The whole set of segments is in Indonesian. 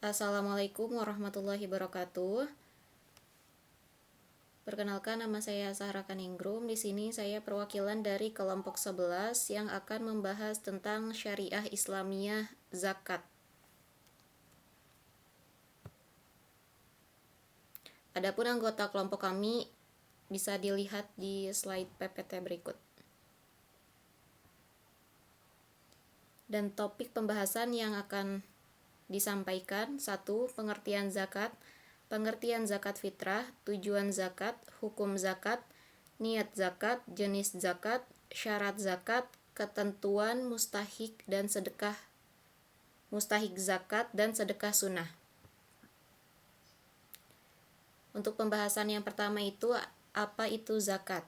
Assalamualaikum warahmatullahi wabarakatuh. Perkenalkan, nama saya Sahra Kaningrum. Di sini saya perwakilan dari kelompok 11 yang akan membahas tentang syariah Islamiyah zakat. Adapun anggota kelompok kami bisa dilihat di slide PPT berikut. Dan topik pembahasan yang akan disampaikan: 1. Pengertian zakat, pengertian zakat fitrah, tujuan zakat, hukum zakat, niat zakat, jenis zakat, syarat zakat, ketentuan mustahik zakat dan sedekah sunnah. Untuk pembahasan yang pertama itu, apa itu zakat?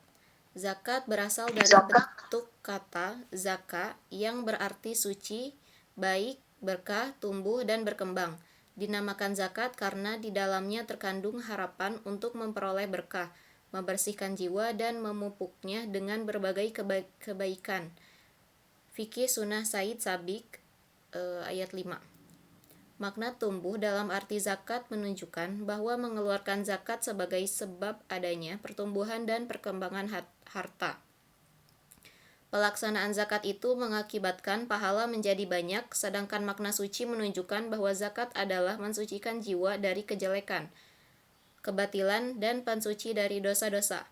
Zakat berasal dari bentuk kata zaka yang berarti suci, baik, berkah, tumbuh, dan berkembang. Dinamakan zakat karena di dalamnya terkandung harapan untuk memperoleh berkah, membersihkan jiwa, dan memupuknya dengan berbagai kebaikan. Fikih Sunnah Said Sabiq ayat 5. Makna tumbuh dalam arti zakat menunjukkan bahwa mengeluarkan zakat sebagai sebab adanya pertumbuhan dan perkembangan harta. Pelaksanaan zakat itu mengakibatkan pahala menjadi banyak, sedangkan makna suci menunjukkan bahwa zakat adalah mensucikan jiwa dari kejelekan, kebatilan, dan pensuci dari dosa-dosa.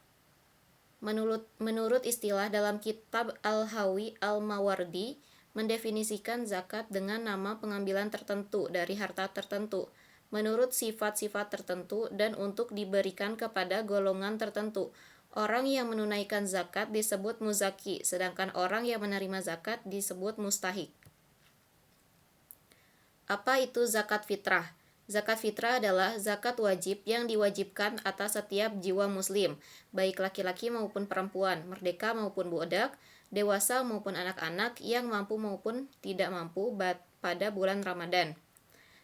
Menurut istilah dalam kitab Al-Hawi Al-Mawardi, mendefinisikan zakat dengan nama pengambilan tertentu dari harta tertentu, menurut sifat-sifat tertentu dan untuk diberikan kepada golongan tertentu. Orang yang menunaikan zakat disebut muzaki, sedangkan orang yang menerima zakat disebut mustahik. Apa itu zakat fitrah? Zakat fitrah adalah zakat wajib yang diwajibkan atas setiap jiwa muslim, baik laki-laki maupun perempuan, merdeka maupun budak, dewasa maupun anak-anak, yang mampu maupun tidak mampu pada bulan Ramadan.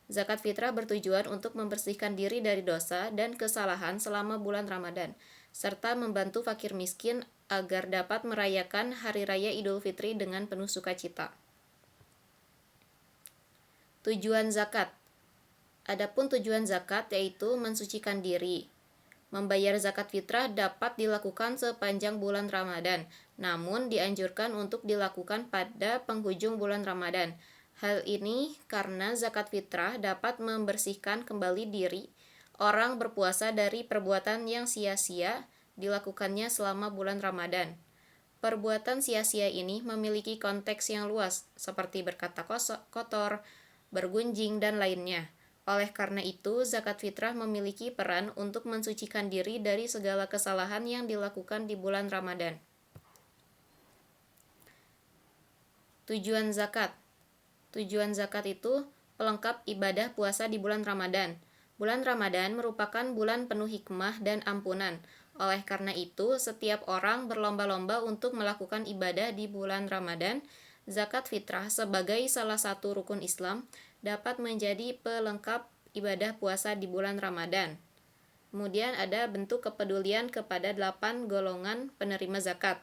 Zakat fitrah bertujuan untuk membersihkan diri dari dosa dan kesalahan selama bulan Ramadan, serta membantu fakir miskin agar dapat merayakan Hari Raya Idul Fitri dengan penuh sukacita. Tujuan zakat. Adapun tujuan zakat yaitu mensucikan diri. Membayar zakat fitrah dapat dilakukan sepanjang bulan Ramadan, namun dianjurkan untuk dilakukan pada penghujung bulan Ramadan. Hal ini karena zakat fitrah dapat membersihkan kembali diri orang berpuasa dari perbuatan yang sia-sia dilakukannya selama bulan Ramadan. Perbuatan sia-sia ini memiliki konteks yang luas, seperti berkata kotor, bergunjing, dan lainnya. Oleh karena itu, zakat fitrah memiliki peran untuk mensucikan diri dari segala kesalahan yang dilakukan di bulan Ramadan. Tujuan zakat. Tujuan zakat itu pelengkap ibadah puasa di bulan Ramadan. Bulan Ramadan merupakan bulan penuh hikmah dan ampunan. Oleh karena itu, setiap orang berlomba-lomba untuk melakukan ibadah di bulan Ramadan. Zakat fitrah sebagai salah satu rukun Islam dapat menjadi pelengkap ibadah puasa di bulan Ramadan. Kemudian ada bentuk kepedulian kepada 8 golongan penerima zakat.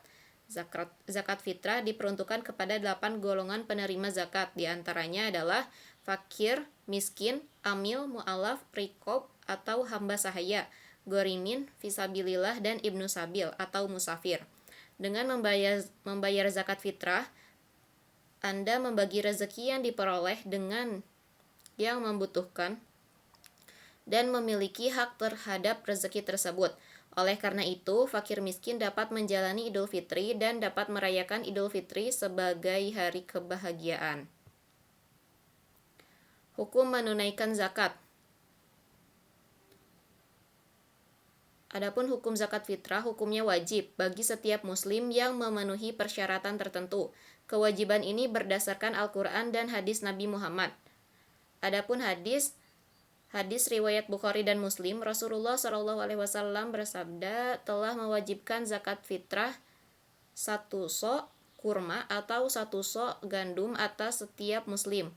Zakat fitrah diperuntukkan kepada 8 golongan penerima zakat. Di antaranya adalah fakir, miskin, amil, mu'alaf, riqob atau hamba sahaya, gorimin, fisabilillah, dan ibnu sabil atau musafir. Dengan membayar zakat fitrah, Anda membagi rezeki yang diperoleh dengan yang membutuhkan dan memiliki hak terhadap rezeki tersebut. Oleh karena itu, fakir miskin dapat menjalani Idul Fitri dan dapat merayakan Idul Fitri sebagai hari kebahagiaan. Hukum menunaikan zakat. Adapun hukum zakat fitrah, hukumnya wajib bagi setiap muslim yang memenuhi persyaratan tertentu. Kewajiban ini berdasarkan Al-Quran dan hadis Nabi Muhammad. Adapun hadis riwayat Bukhari dan Muslim, Rasulullah SAW bersabda telah mewajibkan zakat fitrah 1 sok kurma atau 1 sok gandum atas setiap muslim,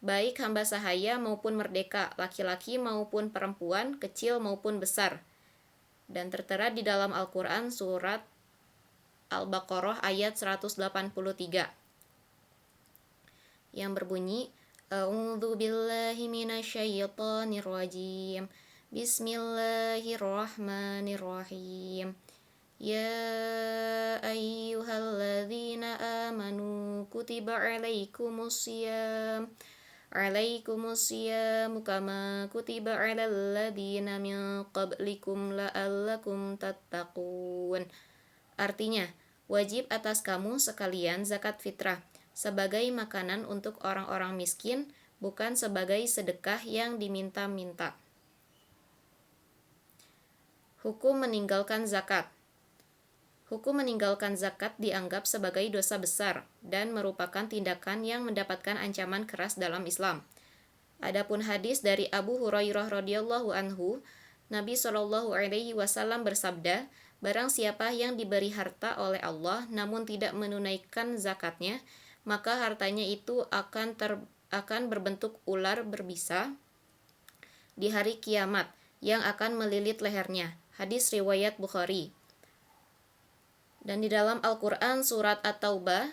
baik hamba sahaya maupun merdeka, laki-laki maupun perempuan, kecil maupun besar. Dan tertera di dalam Al-Quran surat Al-Baqarah ayat 183 yang berbunyi, A'udzu billahi minasyaitonir rajim. Bismillahirrahmanirrahim. Ya ayyuhalladzina amanu kutiba alaikumusiyam kama kutiba alal ladzina min qablikum la'allakum tattaqun. Artinya, wajib atas kamu sekalian zakat fitrah sebagai makanan untuk orang-orang miskin, bukan sebagai sedekah yang diminta-minta. Hukum meninggalkan zakat. Hukum meninggalkan zakat dianggap sebagai dosa besar dan merupakan tindakan yang mendapatkan ancaman keras dalam Islam. Adapun hadis dari Abu Hurairah radhiyallahu anhu, Nabi Shallallahu alaihi wasallam bersabda, barang siapa yang diberi harta oleh Allah namun tidak menunaikan zakatnya, maka hartanya itu akan berbentuk ular berbisa di hari kiamat yang akan melilit lehernya. Hadis riwayat Bukhari. Dan di dalam Al-Quran surat At-Taubah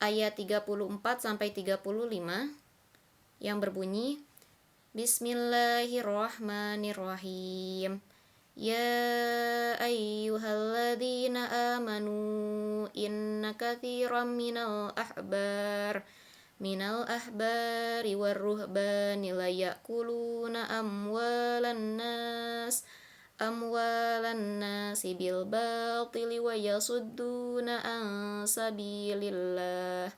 ayat 34-35 yang berbunyi, Bismillahirrahmanirrahim. Ya ayyuhalladzina amanu inna katsiran minal ahbari warruhbani la ya'kuluna amwalan nasi bil batili wa yasudduna an sabilillah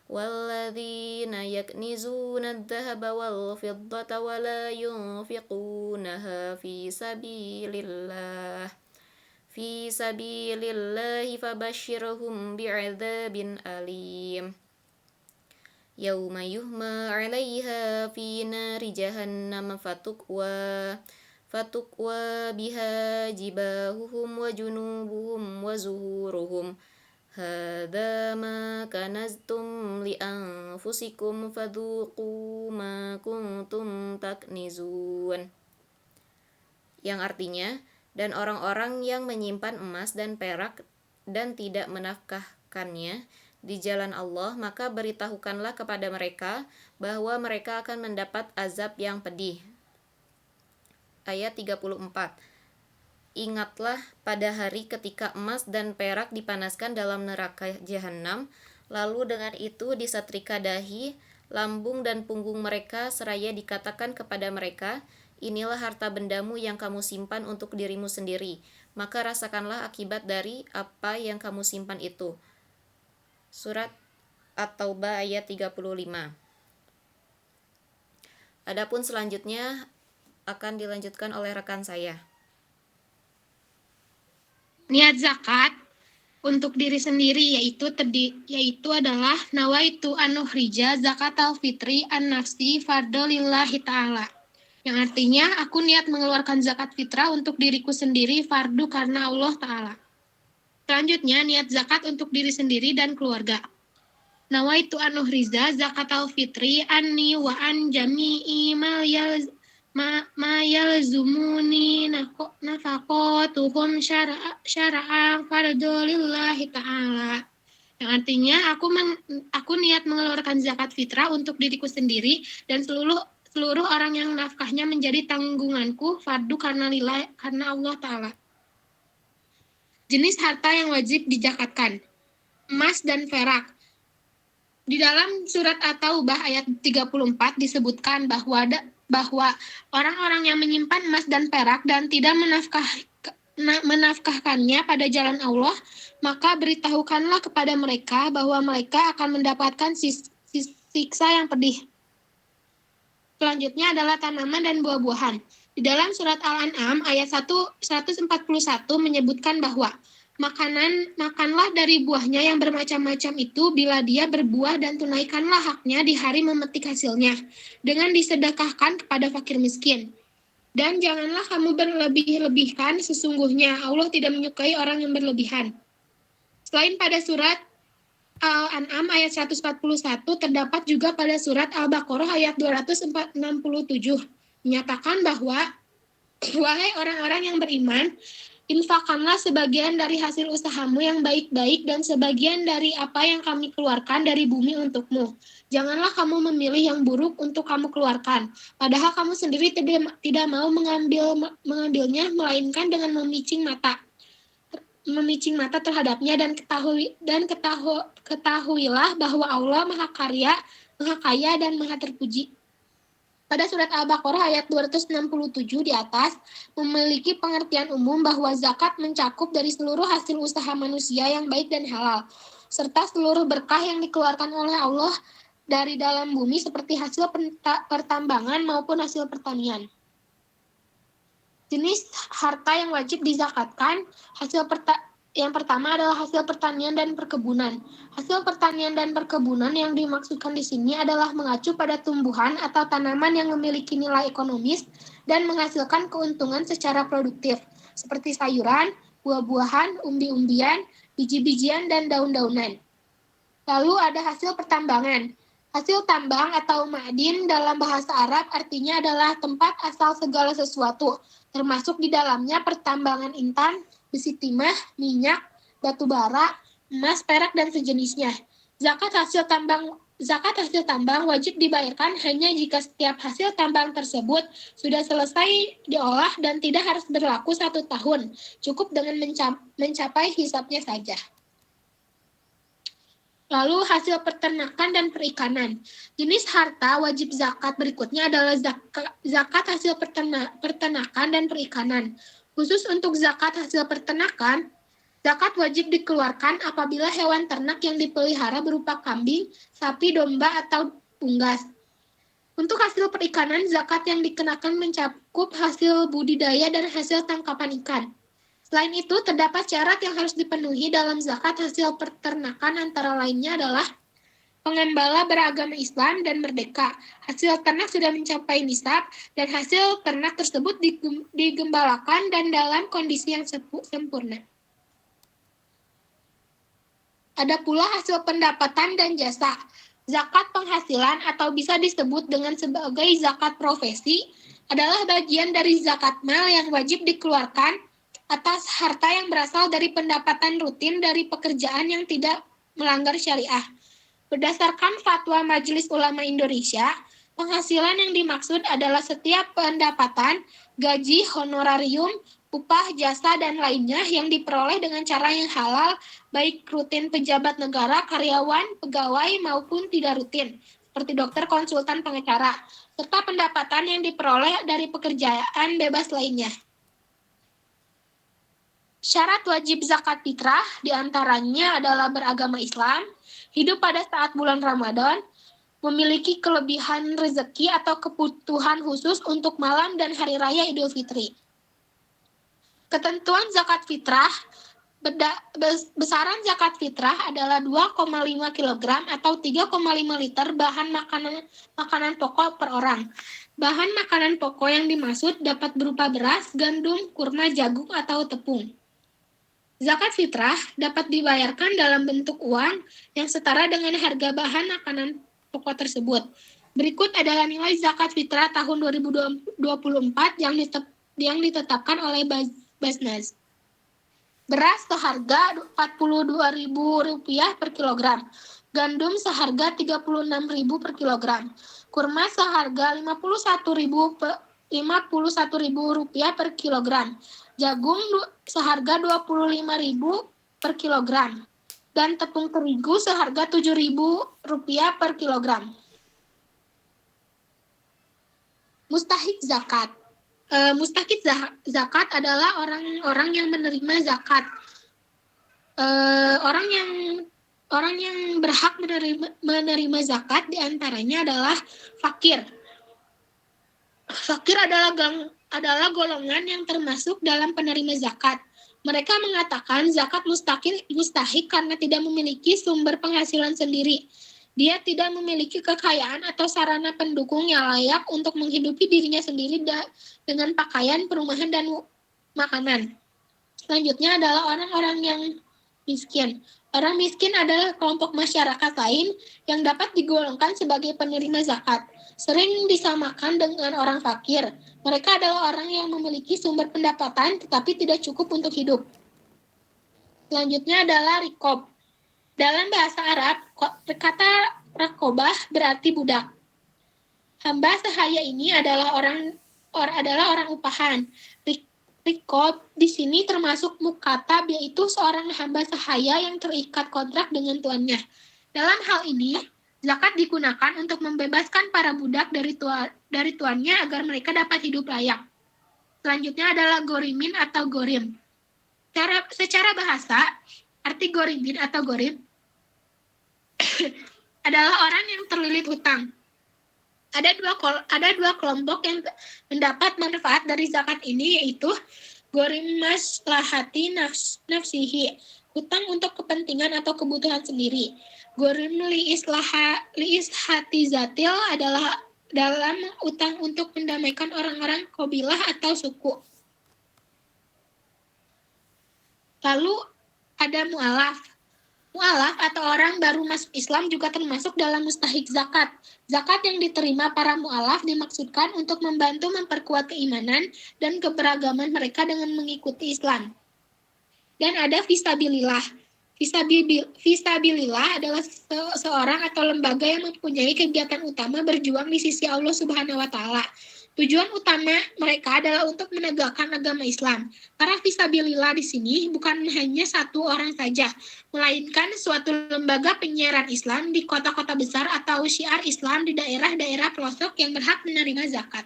walladzina yaknizuna adh-dhahaba wal fiddata wa la yunfiqunaha fi sabilillahi fabashshirhum bi'adzabin alim. Yauma yuhma 'alaiha fi nari jahannam fatukwa biha jibahuhum wa junubuhum wa zuhuruhum hadza ma kanaztum li anfusikum fadzuqu ma kuntum taknizun. Yang artinya, dan orang-orang yang menyimpan emas dan perak dan tidak menafkahkannya di jalan Allah, maka beritahukanlah kepada mereka bahwa mereka akan mendapat azab yang pedih. Ayat 34. Ingatlah pada hari ketika emas dan perak dipanaskan dalam neraka jahanam, lalu dengan itu disetrika dahi, lambung dan punggung mereka seraya dikatakan kepada mereka, inilah harta bendamu yang kamu simpan untuk dirimu sendiri, maka rasakanlah akibat dari apa yang kamu simpan itu. Surat At-Taubah ayat 35. Adapun selanjutnya akan dilanjutkan oleh rekan saya. Niat zakat untuk diri sendiri yaitu adalah nawaitu an-nukhrija zakatal fitri an-nafsi fardhu lillahi ta'ala. Yang artinya aku niat mengeluarkan zakat fitrah untuk diriku sendiri fardu karena Allah Ta'ala. Selanjutnya niat zakat untuk diri sendiri dan keluarga. Nawaitu an-nukhriza zakatal fitri anni wa an jami'i ma yalzumuni nafaqatuhum syara'a fardhu lillahi ta'ala. Yang artinya aku niat mengeluarkan zakat fitrah untuk diriku sendiri dan seluruh orang yang nafkahnya menjadi tanggunganku fardu karena Allah Ta'ala. Jenis harta yang wajib dizakatkan. Emas dan perak. Di dalam surat At-Taubah ayat 34 disebutkan bahwa orang-orang yang menyimpan emas dan perak dan tidak menafkahkannya pada jalan Allah, maka beritahukanlah kepada mereka bahwa mereka akan mendapatkan siksa yang pedih. Selanjutnya adalah tanaman dan buah-buahan. Di dalam surat Al-An'am ayat 141 menyebutkan bahwa makanlah dari buahnya yang bermacam-macam itu bila dia berbuah dan tunaikanlah haknya di hari memetik hasilnya dengan disedekahkan kepada fakir miskin. Dan janganlah kamu berlebih-lebihkan, sesungguhnya Allah tidak menyukai orang yang berlebihan. Selain pada surat Al-An'am ayat 141, terdapat juga pada surat Al-Baqarah ayat 267 menyatakan bahwa wahai orang-orang yang beriman, Infakkanlah sebagian dari hasil usahamu yang baik-baik dan sebagian dari apa yang kami keluarkan dari bumi untukmu. Janganlah kamu memilih yang buruk untuk kamu keluarkan, padahal kamu sendiri tidak mau mengambilnya, melainkan dengan memicing mata terhadapnya, dan ketahuilah bahwa Allah Maha Kaya dan Maha Terpuji. Pada surat Al-Baqarah ayat 267 di atas, memiliki pengertian umum bahwa zakat mencakup dari seluruh hasil usaha manusia yang baik dan halal, serta seluruh berkah yang dikeluarkan oleh Allah dari dalam bumi seperti hasil pertambangan maupun hasil pertanian. Jenis harta yang wajib dizakatkan, yang pertama adalah hasil pertanian dan perkebunan. Hasil pertanian dan perkebunan yang dimaksudkan di sini adalah mengacu pada tumbuhan atau tanaman yang memiliki nilai ekonomis dan menghasilkan keuntungan secara produktif, seperti sayuran, buah-buahan, umbi-umbian, biji-bijian, dan daun-daunan. Lalu ada hasil pertambangan. Hasil tambang atau ma'din dalam bahasa Arab artinya adalah tempat asal segala sesuatu, termasuk di dalamnya pertambangan intan, besi timah, minyak, batu bara, emas, perak, dan sejenisnya. Zakat hasil tambang wajib dibayarkan hanya jika setiap hasil tambang tersebut sudah selesai diolah dan tidak harus berlaku 1 tahun, cukup dengan mencapai hisabnya saja. Lalu hasil peternakan dan perikanan. Jenis harta wajib zakat berikutnya adalah zakat hasil peternakan dan perikanan. Khusus untuk zakat hasil peternakan, zakat wajib dikeluarkan apabila hewan ternak yang dipelihara berupa kambing, sapi, domba, atau unggas. Untuk hasil perikanan, zakat yang dikenakan mencakup hasil budidaya dan hasil tangkapan ikan. Selain itu, terdapat syarat yang harus dipenuhi dalam zakat hasil peternakan, antara lainnya adalah pengembala beragama Islam dan merdeka, hasil ternak sudah mencapai nisab, dan hasil ternak tersebut digembalakan dan dalam kondisi yang sempurna. Ada pula hasil pendapatan dan jasa. Zakat penghasilan atau bisa disebut dengan sebagai zakat profesi adalah bagian dari zakat mal yang wajib dikeluarkan atas harta yang berasal dari pendapatan rutin dari pekerjaan yang tidak melanggar syariah. Berdasarkan fatwa Majelis Ulama Indonesia, penghasilan yang dimaksud adalah setiap pendapatan, gaji, honorarium, upah, jasa, dan lainnya yang diperoleh dengan cara yang halal, baik rutin pejabat negara, karyawan, pegawai, maupun tidak rutin, seperti dokter, konsultan, pengacara, serta pendapatan yang diperoleh dari pekerjaan bebas lainnya. Syarat wajib zakat fitrah diantaranya adalah beragama Islam, hidup pada saat bulan Ramadan, memiliki kelebihan rezeki atau kebutuhan khusus untuk malam dan hari raya Idul Fitri. Ketentuan zakat fitrah, besaran zakat fitrah adalah 2,5 kg atau 3,5 liter bahan makanan pokok per orang. Bahan makanan pokok yang dimaksud dapat berupa beras, gandum, kurma, jagung, atau tepung. Zakat fitrah dapat dibayarkan dalam bentuk uang yang setara dengan harga bahan makanan pokok tersebut. Berikut adalah nilai zakat fitrah tahun 2024 yang ditetapkan oleh Basnas. Beras seharga Rp42.000 per kilogram. Gandum seharga Rp36.000 per kilogram. Kurma seharga Rp51.000 per kilogram. Jagung seharga Rp25.000 per kilogram. Dan tepung terigu seharga Rp7.000 per kilogram. Mustahik zakat. Mustahik zakat adalah orang-orang yang menerima zakat. Orang yang berhak menerima zakat diantaranya adalah fakir. Fakir adalah golongan yang termasuk dalam penerima zakat. Mereka mengatakan zakat mustahik karena tidak memiliki sumber penghasilan sendiri. Dia tidak memiliki kekayaan atau sarana pendukung yang layak untuk menghidupi dirinya sendiri dengan pakaian, perumahan, dan makanan. Selanjutnya adalah orang-orang yang miskin. Orang miskin adalah kelompok masyarakat lain yang dapat digolongkan sebagai penerima zakat. Sering disamakan dengan orang fakir. Mereka adalah orang yang memiliki sumber pendapatan tetapi tidak cukup untuk hidup. Selanjutnya adalah rikob. Dalam bahasa Arab, kata rakobah berarti budak. Hamba sahaya ini adalah orang upahan. Rikob di sini termasuk mukatab, yaitu seorang hamba sahaya yang terikat kontrak dengan tuannya. Dalam hal ini, zakat digunakan untuk membebaskan para budak dari tuannya agar mereka dapat hidup layak. Selanjutnya adalah gorimin atau gorim. Secara bahasa, arti gorimin atau gorim adalah orang yang terlilit hutang. Ada dua kelompok yang mendapat manfaat dari zakat ini, yaitu gorim maslahati nafsihi, hutang untuk kepentingan atau kebutuhan sendiri. Gorim liishati zatil adalah dalam utang untuk mendamaikan orang-orang kabilah atau suku. Lalu ada mu'alaf. Mu'alaf atau orang baru masuk Islam juga termasuk dalam mustahik zakat. Zakat yang diterima para mu'alaf dimaksudkan untuk membantu memperkuat keimanan dan keberagaman mereka dengan mengikuti Islam. Dan ada fisabilillah. Fisabilillah adalah seorang atau lembaga yang mempunyai kegiatan utama berjuang di sisi Allah Subhanahu wa Ta'ala. Tujuan utama mereka adalah untuk menegakkan agama Islam. Para fisabilillah di sini bukan hanya satu orang saja, melainkan suatu lembaga penyiaran Islam di kota-kota besar atau syiar Islam di daerah-daerah pelosok yang berhak menerima zakat.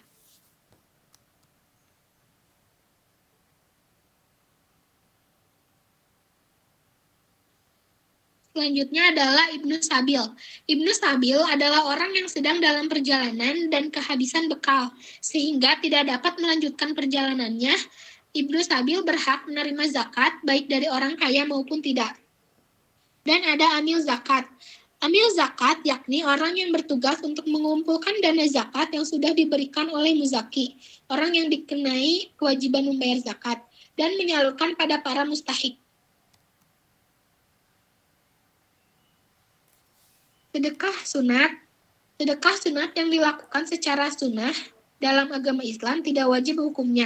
Selanjutnya adalah Ibnu Sabil. Ibnu Sabil adalah orang yang sedang dalam perjalanan dan kehabisan bekal, sehingga tidak dapat melanjutkan perjalanannya. Ibnu Sabil berhak menerima zakat, baik dari orang kaya maupun tidak. Dan ada amil zakat. Amil zakat yakni orang yang bertugas untuk mengumpulkan dana zakat yang sudah diberikan oleh muzaki, orang yang dikenai kewajiban membayar zakat, dan menyalurkan pada para mustahik. Sedekah sunat yang dilakukan secara sunnah dalam agama Islam tidak wajib hukumnya.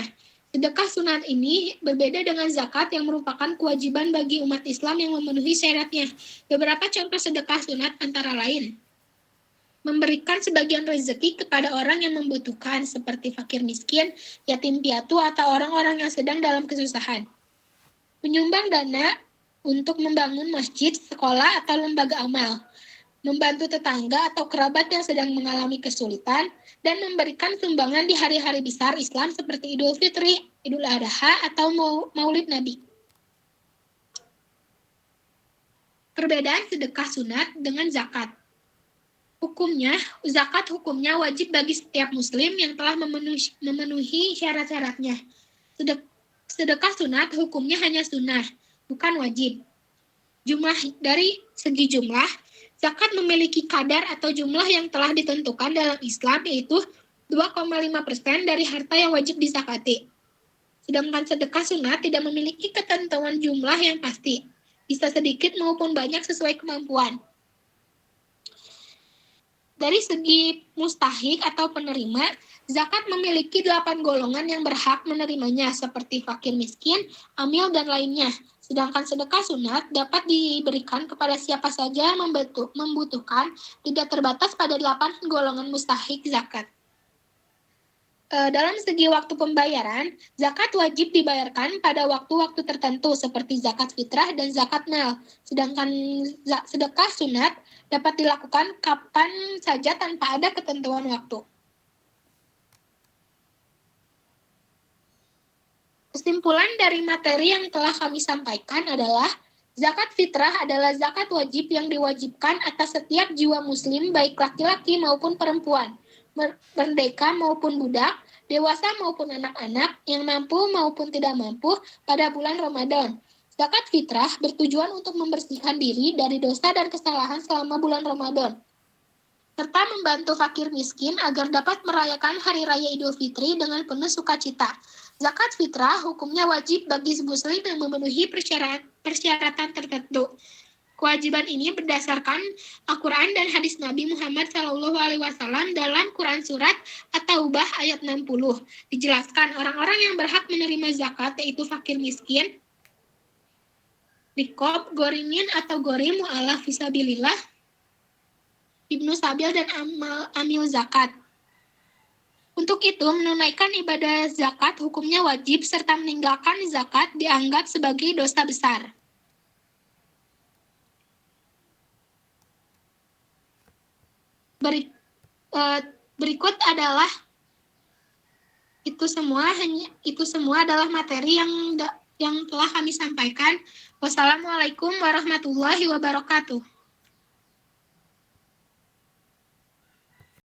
Sedekah sunat ini berbeda dengan zakat yang merupakan kewajiban bagi umat Islam yang memenuhi syaratnya. Beberapa contoh sedekah sunat antara lain: memberikan sebagian rezeki kepada orang yang membutuhkan seperti fakir miskin, yatim piatu, atau orang-orang yang sedang dalam kesusahan. Menyumbang dana untuk membangun masjid, sekolah, atau lembaga amal. Membantu tetangga atau kerabat yang sedang mengalami kesulitan, dan memberikan sumbangan di hari-hari besar Islam seperti Idul Fitri, Idul Adha, atau Maulid Nabi. Perbedaan sedekah sunat dengan zakat. Zakat hukumnya wajib bagi setiap muslim yang telah memenuhi syarat-syaratnya. Sedekah sunat hukumnya hanya sunnah, bukan wajib. Dari segi jumlah, zakat memiliki kadar atau jumlah yang telah ditentukan dalam Islam, yaitu 2,5% dari harta yang wajib dizakati. Sedangkan sedekah sunat tidak memiliki ketentuan jumlah yang pasti, bisa sedikit maupun banyak sesuai kemampuan. Dari segi mustahik atau penerima, zakat memiliki 8 golongan yang berhak menerimanya, seperti fakir miskin, amil, dan lainnya. Sedangkan sedekah sunat dapat diberikan kepada siapa saja yang membutuhkan, tidak terbatas pada 8 golongan mustahik zakat. Dalam segi waktu pembayaran, zakat wajib dibayarkan pada waktu-waktu tertentu seperti zakat fitrah dan zakat mal. Sedangkan sedekah sunat dapat dilakukan kapan saja tanpa ada ketentuan waktu. Kesimpulan dari materi yang telah kami sampaikan adalah zakat fitrah adalah zakat wajib yang diwajibkan atas setiap jiwa muslim, baik laki-laki maupun perempuan, merdeka maupun budak, dewasa maupun anak-anak, yang mampu maupun tidak mampu pada bulan Ramadan. Zakat fitrah bertujuan untuk membersihkan diri dari dosa dan kesalahan selama bulan Ramadan, serta membantu fakir miskin agar dapat merayakan Hari Raya Idul Fitri dengan penuh sukacita. Zakat fitrah hukumnya wajib bagi muslim yang memenuhi persyaratan tertentu. Kewajiban ini berdasarkan Al-Quran dan hadis Nabi Muhammad SAW dalam Quran Surat At-Taubah ayat 60. Dijelaskan orang-orang yang berhak menerima zakat yaitu fakir miskin, rikob, gorimin atau gorim, mu'alaf fisabilillah, ibnu sabil, dan amil zakat. Untuk itu, menunaikan ibadah zakat hukumnya wajib, serta meninggalkan zakat dianggap sebagai dosa besar. Berikut adalah itu semua adalah materi yang telah kami sampaikan. Wassalamualaikum warahmatullahi wabarakatuh.